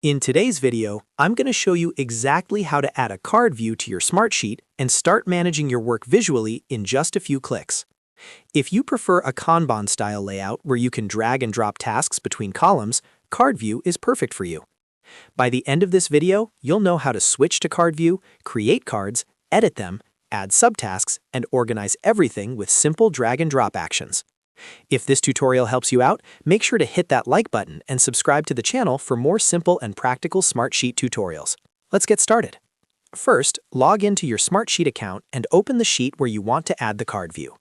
In today's video, I'm going to show you exactly how to add a card view to your Smartsheet and start managing your work visually in just a few clicks. If you prefer a kanban style layout where you can drag and drop tasks between columns, Card View is perfect for you. By the end of this video, you'll know how to switch to Card View, create cards, edit them, add subtasks, and organize everything with simple drag and drop actions. If this tutorial helps you out, make sure to hit that like button and subscribe to the channel for more simple and practical Smartsheet tutorials. Let's get started. First, log into your Smartsheet account and open the sheet where you want to add the card view.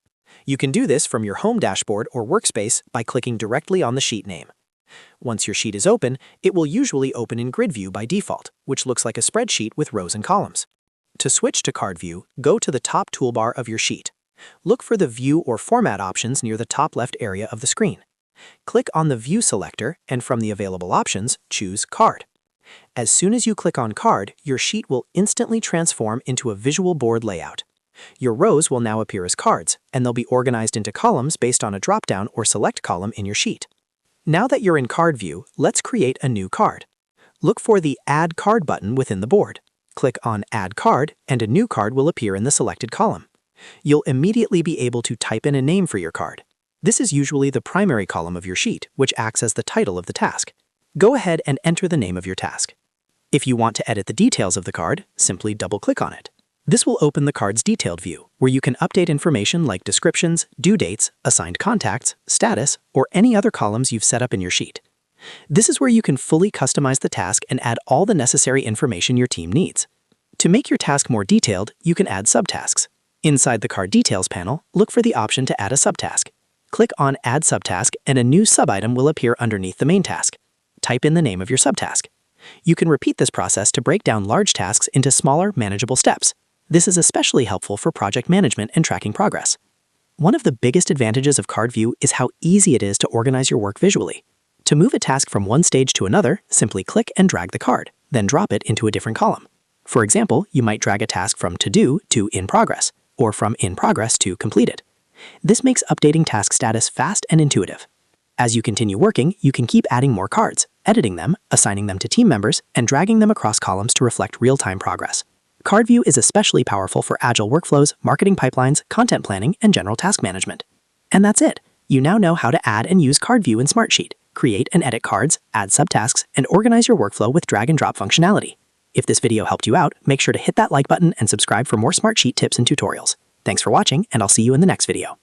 You can do this from your home dashboard or workspace by clicking directly on the sheet name. Once your sheet is open, it will usually open in Grid View by default, which looks like a spreadsheet with rows and columns. To switch to Card View, go to the top toolbar of your sheet. Look for the View or Format options near the top left area of the screen. Click on the View selector and from the available options, choose Card. As soon as you click on Card, your sheet will instantly transform into a visual board layout. Your rows will now appear as cards, and they'll be organized into columns based on a drop-down or select column in your sheet. Now that you're in Card View, let's create a new card. Look for the Add Card button within the board. Click on Add Card, and a new card will appear in the selected column. You'll immediately be able to type in a name for your card. This is usually the primary column of your sheet, which acts as the title of the task. Go ahead and enter the name of your task. If you want to edit the details of the card, simply double-click on it. This will open the card's detailed view, where you can update information like descriptions, due dates, assigned contacts, status, or any other columns you've set up in your sheet. This is where you can fully customize the task and add all the necessary information your team needs. To make your task more detailed, you can add subtasks. Inside the Card Details panel, look for the option to add a subtask. Click on Add Subtask and a new sub-item will appear underneath the main task. Type in the name of your subtask. You can repeat this process to break down large tasks into smaller, manageable steps. This is especially helpful for project management and tracking progress. One of the biggest advantages of Card View is how easy it is to organize your work visually. To move a task from one stage to another, simply click and drag the card, then drop it into a different column. For example, you might drag a task from To Do to In Progress, or from In Progress to Completed. This makes updating task status fast and intuitive. As you continue working, you can keep adding more cards, editing them, assigning them to team members, and dragging them across columns to reflect real-time progress. Card View is especially powerful for agile workflows, marketing pipelines, content planning, and general task management. And that's it. You now know how to add and use Card View in Smartsheet, create and edit cards, add subtasks, and organize your workflow with drag and drop functionality. If this video helped you out, make sure to hit that like button and subscribe for more Smartsheet tips and tutorials. Thanks for watching, and I'll see you in the next video.